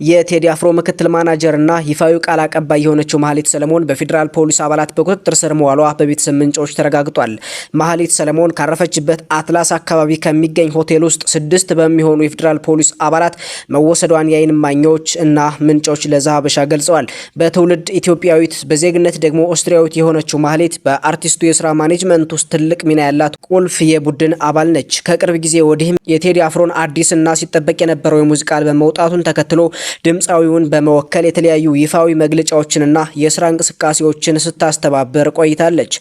የቴዲ አፍሮ ምክትል ማናጀርና ይፋዊ ቃል አቀባይ የሆነችው ማህሌት ሰለሞን በፌዴራል ፖሊስ አባላት በቁጥጥር ስር መዋሏ በቤተሰብ ምንጮች ተረጋግጧል። ማህሌት ሰለሞን ካረፈችበት አትላስ አካባቢ ከሚገኝ ሆቴል ውስጥ 6 በሚሆኑ የፌዴራል ፖሊስ አባላት መወሰዷን የዓይን እማኞች እና ምንጮች ለዛሀበሻ ገልጸዋል። በትውልድ ኢትዮጵያዊት በዜግነት ደግሞ ኦስትሪያዊት የሆነችው ማህሌት በአርቲስቱ የስራ ማኔጅመንት ውስጥ ትልቅ ሚና ያላት ቁልፍ የቡድን አባል ነች። ከቅርብ ጊዜ ወዲህም የቴዲ አፍሮን አዲስና ሲጠበቅ የነበረው የሙዚቃ አልበም መውጣቱን ተከትሎ ድምፃዊውን በመወከል የተለያዩ ይፋዊ መግለጫዎችንና የስራ እንቅስቃሴዎችን ስታስተባበር ቆይታለች።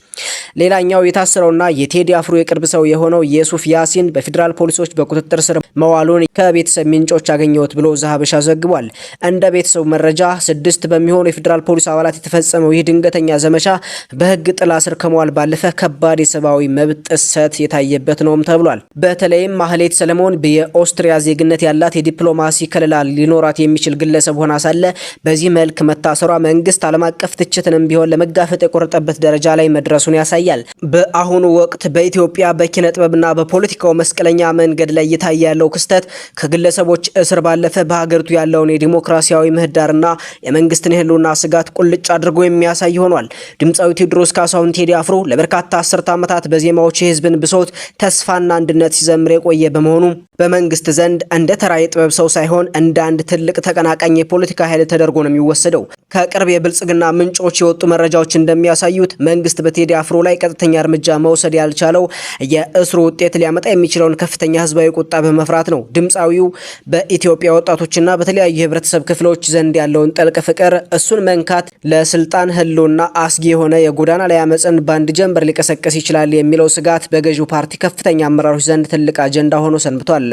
ሌላኛው የታሰረውና የቴዲ አፍሮ የቅርብ ሰው የሆነው የሱፍ ያሲን በፌዴራል ፖሊሶች በቁጥጥር ስር መዋሉን ከቤተሰብ ምንጮች አገኘሁት ብሎ ዛሀበሻ ዘግቧል። እንደ ቤተሰቡ መረጃ 6 በሚሆኑ የፌዴራል ፖሊስ አባላት የተፈጸመው ይህ ድንገተኛ ዘመቻ በህግ ጥላ ስር ከመዋል ባለፈ ከባድ የሰብአዊ መብት ጥሰት የታየበት ነውም ተብሏል። በተለይም ማህሌት ሰለሞን የኦስትሪያ ዜግነት ያላት የዲፕሎማሲ ከለላ ሊኖራት የሚችል ግለሰብ ሆና ሳለ በዚህ መልክ መታሰሯ መንግስት ዓለም አቀፍ ትችትንም ቢሆን ለመጋፈጥ የቆረጠበት ደረጃ ላይ መድረሱን ያሳያል። በአሁኑ ወቅት በኢትዮጵያ በኪነ ጥበብና በፖለቲካው መስቀለኛ መንገድ ላይ እየታየ ያለው ክስተት ከግለሰቦች እስር ባለፈ በሀገሪቱ ያለውን የዲሞክራሲያዊ ምህዳርና የመንግስትን የህልውና ስጋት ቁልጭ አድርጎ የሚያሳይ ሆኗል። ድምፃዊ ቴዎድሮስ ካሳሁን ቴዲ አፍሮ ለበርካታ አስርተ ዓመታት በዜማዎች የህዝብን ብሶት፣ ተስፋና አንድነት ሲዘምር የቆየ በመሆኑ በመንግስት ዘንድ እንደ ተራ የጥበብ ሰው ሳይሆን እንደ አንድ ትልቅ ተቀናቃኝ የፖለቲካ ኃይል ተደርጎ ነው የሚወሰደው። ከቅርብ የብልጽግና ምንጮች የወጡ መረጃዎች እንደሚያሳዩት መንግስት በቴዲ አፍሮ ላይ ቀጥተኛ እርምጃ መውሰድ ያልቻለው የእስሩ ውጤት ሊያመጣ የሚችለውን ከፍተኛ ህዝባዊ ቁጣ በመፍራት ነው። ድምፃዊው በኢትዮጵያ ወጣቶችና በተለያዩ የህብረተሰብ ክፍሎች ዘንድ ያለውን ጥልቅ ፍቅር እሱን መንካት ለስልጣን ህልውና አስጊ የሆነ የጎዳና ላይ አመፅን በአንድ ጀንበር ሊቀሰቀስ ይችላል የሚለው ስጋት በገዢው ፓርቲ ከፍተኛ አመራሮች ዘንድ ትልቅ አጀንዳ ሆኖ ሰንብቷል።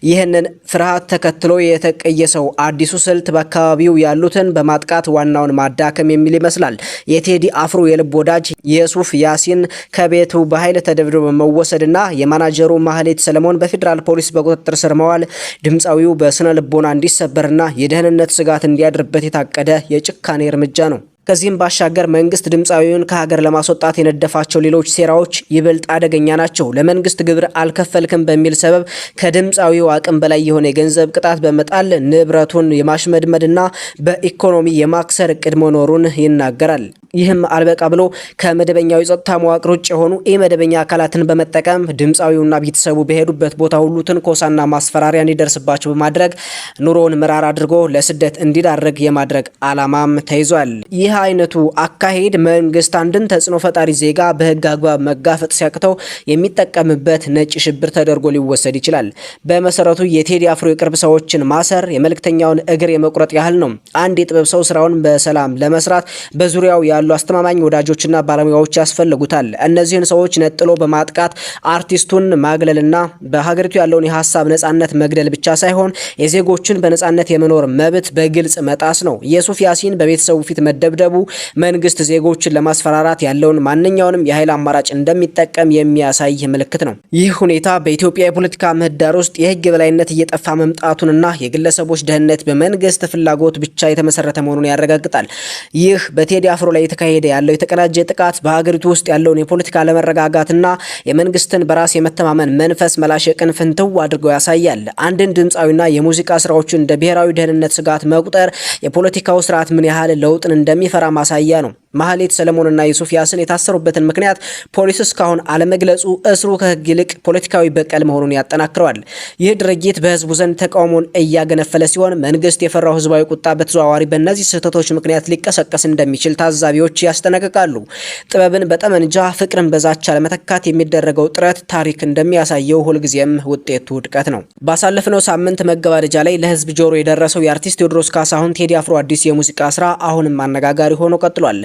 ይህንን ፍርሃት ተከትሎ የተቀየሰው አዲሱ ስልት በአካባቢው ያሉትን በማጥቃት ዋናውን ማዳከም የሚል ይመስላል። የቴዲ አፍሮ የልብ ወዳጅ የሱፍ ያሲን ከቤቱ በኃይል ተደብድቦ በመወሰድና የማናጀሩ ማህሌት ሰለሞን በፌዴራል ፖሊስ በቁጥጥር ስር መዋል ድምፃዊው በስነ ልቦና እንዲሰበርና የደህንነት ስጋት እንዲያድርበት የታቀደ የጭካኔ እርምጃ ነው። ከዚህም ባሻገር መንግስት ድምፃዊውን ከሀገር ለማስወጣት የነደፋቸው ሌሎች ሴራዎች ይበልጥ አደገኛ ናቸው። ለመንግስት ግብር አልከፈልክም በሚል ሰበብ ከድምፃዊው አቅም በላይ የሆነ የገንዘብ ቅጣት በመጣል ንብረቱን የማሽመድመድና በኢኮኖሚ የማክሰር እቅድ መኖሩን ይናገራል። ይህም አልበቃ ብሎ ከመደበኛው የጸጥታ መዋቅር ውጭ የሆኑ ኢመደበኛ አካላትን በመጠቀም ድምፃዊውና ቤተሰቡ በሄዱበት ቦታ ሁሉ ትንኮሳና ማስፈራሪያ እንዲደርስባቸው በማድረግ ኑሮውን መራር አድርጎ ለስደት እንዲዳረግ የማድረግ አላማም ተይዟል። ይህ አይነቱ አካሄድ መንግስት አንድን ተጽዕኖ ፈጣሪ ዜጋ በህግ አግባብ መጋፈጥ ሲያቅተው የሚጠቀምበት ነጭ ሽብር ተደርጎ ሊወሰድ ይችላል። በመሰረቱ የቴዲ አፍሮ የቅርብ ሰዎችን ማሰር የመልእክተኛውን እግር የመቁረጥ ያህል ነው። አንድ የጥበብ ሰው ስራውን በሰላም ለመስራት በዙሪያው ያሉ አስተማማኝ ወዳጆችና ባለሙያዎች ያስፈልጉታል። እነዚህን ሰዎች ነጥሎ በማጥቃት አርቲስቱን ማግለልና በሀገሪቱ ያለውን የሀሳብ ነጻነት መግደል ብቻ ሳይሆን የዜጎችን በነጻነት የመኖር መብት በግልጽ መጣስ ነው። የሱፍ ያሲን በቤተሰቡ ፊት መደብደቡ መንግስት ዜጎችን ለማስፈራራት ያለውን ማንኛውንም የኃይል አማራጭ እንደሚጠቀም የሚያሳይ ምልክት ነው። ይህ ሁኔታ በኢትዮጵያ የፖለቲካ ምህዳር ውስጥ የህግ የበላይነት እየጠፋ መምጣቱንና የግለሰቦች ደህንነት በመንግስት ፍላጎት ብቻ የተመሰረተ መሆኑን ያረጋግጣል። ይህ በቴዲ አፍሮ ላይ የተካሄደ ያለው የተቀናጀ ጥቃት በሀገሪቱ ውስጥ ያለውን የፖለቲካ አለመረጋጋትና የመንግስትን በራስ የመተማመን መንፈስ መላሸቅን ፍንትው አድርገው ያሳያል። አንድን ድምፃዊና የሙዚቃ ስራዎችን እንደ ብሔራዊ ደህንነት ስጋት መቁጠር የፖለቲካው ስርዓት ምን ያህል ለውጥን እንደሚፈራ ማሳያ ነው። ማህሌት ሰለሞንና ሱፍ ያሲን የታሰሩበትን ምክንያት ፖሊስ እስካሁን አለመግለጹ እስሩ ከህግ ይልቅ ፖለቲካዊ በቀል መሆኑን ያጠናክረዋል። ይህ ድርጊት በህዝቡ ዘንድ ተቃውሞን እያገነፈለ ሲሆን መንግስት የፈራው ህዝባዊ ቁጣ በተዘዋዋሪ በእነዚህ ስህተቶች ምክንያት ሊቀሰቀስ እንደሚችል ታዛቢዎች ያስጠነቅቃሉ። ጥበብን በጠመንጃ ፍቅርን በዛቻ ለመተካት የሚደረገው ጥረት ታሪክ እንደሚያሳየው ሁልጊዜም ውጤቱ ውድቀት ነው። ባሳለፍነው ሳምንት መገባደጃ ላይ ለህዝብ ጆሮ የደረሰው የአርቲስት ቴዎድሮስ ካሳሁን ቴዲ አፍሮ አዲስ የሙዚቃ ስራ አሁንም አነጋጋሪ ሆኖ ቀጥሏል።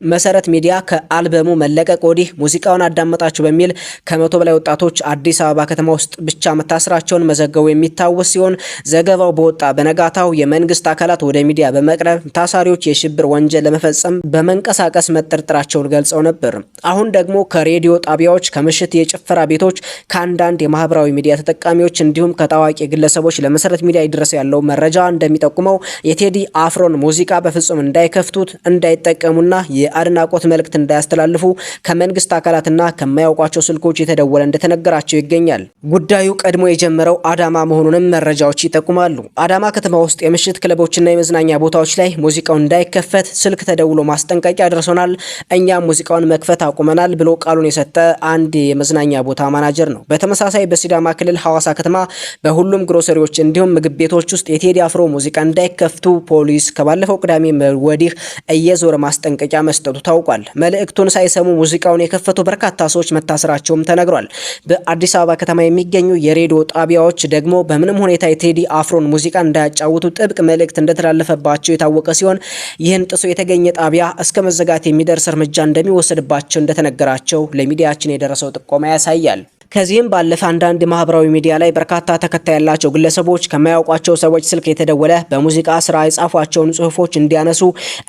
መሰረት ሚዲያ ከአልበሙ መለቀቅ ወዲህ ሙዚቃውን አዳመጣችሁ በሚል ከ100 በላይ ወጣቶች አዲስ አበባ ከተማ ውስጥ ብቻ መታሰራቸውን መዘገቡ የሚታወስ ሲሆን ዘገባው በወጣ በነጋታው የመንግስት አካላት ወደ ሚዲያ በመቅረብ ታሳሪዎች የሽብር ወንጀል ለመፈጸም በመንቀሳቀስ መጠርጠራቸውን ገልጸው ነበር። አሁን ደግሞ ከሬዲዮ ጣቢያዎች፣ ከምሽት የጭፈራ ቤቶች፣ ከአንዳንድ የማህበራዊ ሚዲያ ተጠቃሚዎች እንዲሁም ከታዋቂ ግለሰቦች ለመሰረት ሚዲያ ይድረስ ያለው መረጃ እንደሚጠቁመው የቴዲ አፍሮን ሙዚቃ በፍጹም እንዳይከፍቱት እንዳይጠቀሙና የአድናቆት መልእክት እንዳያስተላልፉ ከመንግስት አካላትና ከማያውቋቸው ስልኮች የተደወለ እንደተነገራቸው ይገኛል። ጉዳዩ ቀድሞ የጀመረው አዳማ መሆኑንም መረጃዎች ይጠቁማሉ። አዳማ ከተማ ውስጥ የምሽት ክለቦችና የመዝናኛ ቦታዎች ላይ ሙዚቃው እንዳይከፈት ስልክ ተደውሎ ማስጠንቀቂያ ደርሶናል፣ እኛም ሙዚቃውን መክፈት አቁመናል ብሎ ቃሉን የሰጠ አንድ የመዝናኛ ቦታ ማናጀር ነው። በተመሳሳይ በሲዳማ ክልል ሐዋሳ ከተማ በሁሉም ግሮሰሪዎች እንዲሁም ምግብ ቤቶች ውስጥ የቴዲ አፍሮ ሙዚቃ እንዳይከፍቱ ፖሊስ ከባለፈው ቅዳሜ ወዲህ እየዞረ ማስጠንቀቂያ መስጠቱ ታውቋል። መልእክቱን ሳይሰሙ ሙዚቃውን የከፈቱ በርካታ ሰዎች መታሰራቸውም ተነግሯል። በአዲስ አበባ ከተማ የሚገኙ የሬዲዮ ጣቢያዎች ደግሞ በምንም ሁኔታ የቴዲ አፍሮን ሙዚቃ እንዳያጫውቱ ጥብቅ መልእክት እንደተላለፈባቸው የታወቀ ሲሆን ይህን ጥሶ የተገኘ ጣቢያ እስከ መዘጋት የሚደርስ እርምጃ እንደሚወሰድባቸው እንደተነገራቸው ለሚዲያችን የደረሰው ጥቆማ ያሳያል። ከዚህም ባለፈ አንዳንድ ማህበራዊ ሚዲያ ላይ በርካታ ተከታይ ያላቸው ግለሰቦች ከማያውቋቸው ሰዎች ስልክ የተደወለ በሙዚቃ ስራ የጻፏቸውን ጽሁፎች እንዲያነሱ፣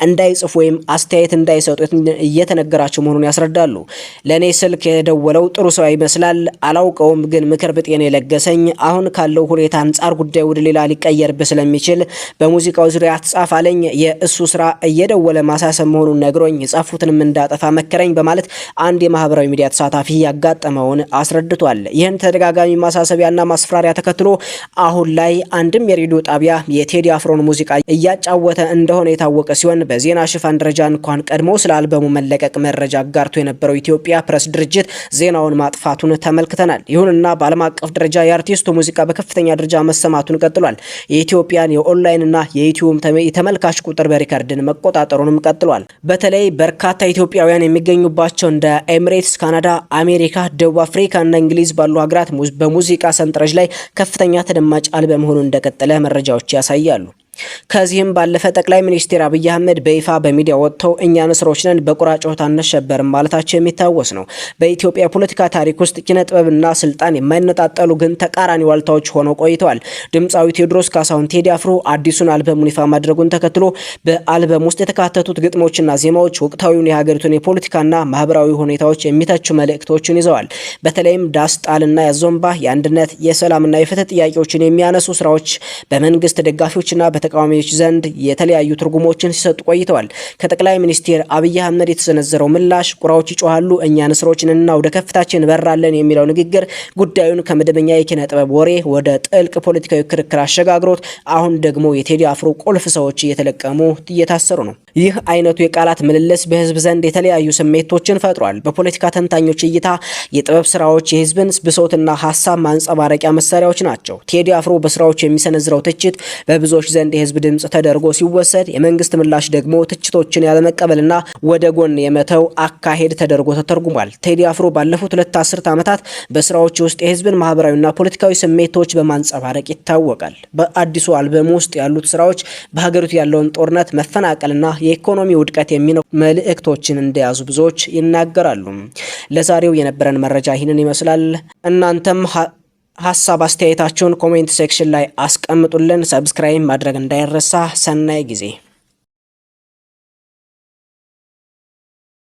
እንዳይጽፉ ወይም አስተያየት እንዳይሰጡ እየተነገራቸው መሆኑን ያስረዳሉ። ለእኔ ስልክ የደወለው ጥሩ ሰው ይመስላል፣ አላውቀውም፣ ግን ምክር ብጤን የለገሰኝ አሁን ካለው ሁኔታ አንጻር ጉዳይ ወደ ሌላ ሊቀየርብህ ስለሚችል በሙዚቃው ዙሪያ አትጻፍ አለኝ። የእሱ ስራ እየደወለ ማሳሰብ መሆኑን ነግሮኝ የጻፉትንም እንዳጠፋ መከረኝ በማለት አንድ የማህበራዊ ሚዲያ ተሳታፊ ያጋጠመውን አስረዳ። ይህን ተደጋጋሚ ማሳሰቢያና ማስፈራሪያ ተከትሎ አሁን ላይ አንድም የሬዲዮ ጣቢያ የቴዲ አፍሮን ሙዚቃ እያጫወተ እንደሆነ የታወቀ ሲሆን በዜና ሽፋን ደረጃ እንኳን ቀድሞ ስለ አልበሙ መለቀቅ መረጃ አጋርቶ የነበረው ኢትዮጵያ ፕሬስ ድርጅት ዜናውን ማጥፋቱን ተመልክተናል። ይሁንና በዓለም አቀፍ ደረጃ የአርቲስቱ ሙዚቃ በከፍተኛ ደረጃ መሰማቱን ቀጥሏል። የኢትዮጵያን የኦንላይንና የዩቲዩብ ተመልካች ቁጥር በሪከርድን መቆጣጠሩንም ቀጥሏል። በተለይ በርካታ ኢትዮጵያውያን የሚገኙባቸው እንደ ኤሚሬትስ፣ ካናዳ፣ አሜሪካ፣ ደቡብ አፍሪካ እና እንግሊዝ ባሉ ሀገራት በሙዚቃ ሰንጠረዥ ላይ ከፍተኛ ተደማጭ አልበም ሆኖ እንደቀጠለ መረጃዎች ያሳያሉ። ከዚህም ባለፈ ጠቅላይ ሚኒስትር አብይ አህመድ በይፋ በሚዲያ ወጥተው እኛ ንስሮች ነን በቁራጮት አንሸበርም ማለታቸው የሚታወስ ነው። በኢትዮጵያ ፖለቲካ ታሪክ ውስጥ ኪነ ጥበብና ስልጣን የማይነጣጠሉ ግን ተቃራኒ ዋልታዎች ሆነው ቆይተዋል። ድምፃዊ ቴዎድሮስ ካሳሁን ቴዲ አፍሮ አዲሱን አልበሙን ይፋ ማድረጉን ተከትሎ በአልበም ውስጥ የተካተቱት ግጥሞችና ዜማዎች ወቅታዊውን የሀገሪቱን የፖለቲካና ማህበራዊ ሁኔታዎች የሚተቹ መልእክቶችን ይዘዋል። በተለይም ዳስ ጣልና ያዞምባ የአንድነት የሰላምና የፍትህ ጥያቄዎችን የሚያነሱ ስራዎች በመንግስት ደጋፊዎችና ተቃዋሚዎች ዘንድ የተለያዩ ትርጉሞችን ሲሰጡ ቆይተዋል። ከጠቅላይ ሚኒስትር አብይ አህመድ የተሰነዘረው ምላሽ ቁራዎች ይጮሃሉ እኛ ንስሮችንና ወደ ከፍታችን እንበራለን የሚለው ንግግር ጉዳዩን ከመደበኛ የኪነ ጥበብ ወሬ ወደ ጥልቅ ፖለቲካዊ ክርክር አሸጋግሮት አሁን ደግሞ የቴዲ አፍሮ ቁልፍ ሰዎች እየተለቀሙ እየታሰሩ ነው። ይህ አይነቱ የቃላት ምልልስ በህዝብ ዘንድ የተለያዩ ስሜቶችን ፈጥሯል። በፖለቲካ ተንታኞች እይታ የጥበብ ስራዎች የህዝብን ብሶትና ሀሳብ ማንጸባረቂያ መሳሪያዎች ናቸው። ቴዲ አፍሮ በስራዎች የሚሰነዝረው ትችት በብዙዎች ዘንድ የህዝብ ድምጽ ተደርጎ ሲወሰድ፣ የመንግስት ምላሽ ደግሞ ትችቶችን ያለመቀበልና ወደ ጎን የመተው አካሄድ ተደርጎ ተተርጉሟል። ቴዲ አፍሮ ባለፉት 2 አስርት ዓመታት በስራዎች ውስጥ የህዝብን ማህበራዊና ፖለቲካዊ ስሜቶች በማንጸባረቅ ይታወቃል። በአዲሱ አልበም ውስጥ ያሉት ስራዎች በሀገሪቱ ያለውን ጦርነት፣ መፈናቀልና የኢኮኖሚ ውድቀት የሚነኩ መልእክቶችን እንደያዙ ብዙዎች ይናገራሉ። ለዛሬው የነበረን መረጃ ይህንን ይመስላል። እናንተም ሀሳብ አስተያየታችሁን ኮሜንት ሴክሽን ላይ አስቀምጡልን። ሰብስክራይብ ማድረግ እንዳይረሳ። ሰናይ ጊዜ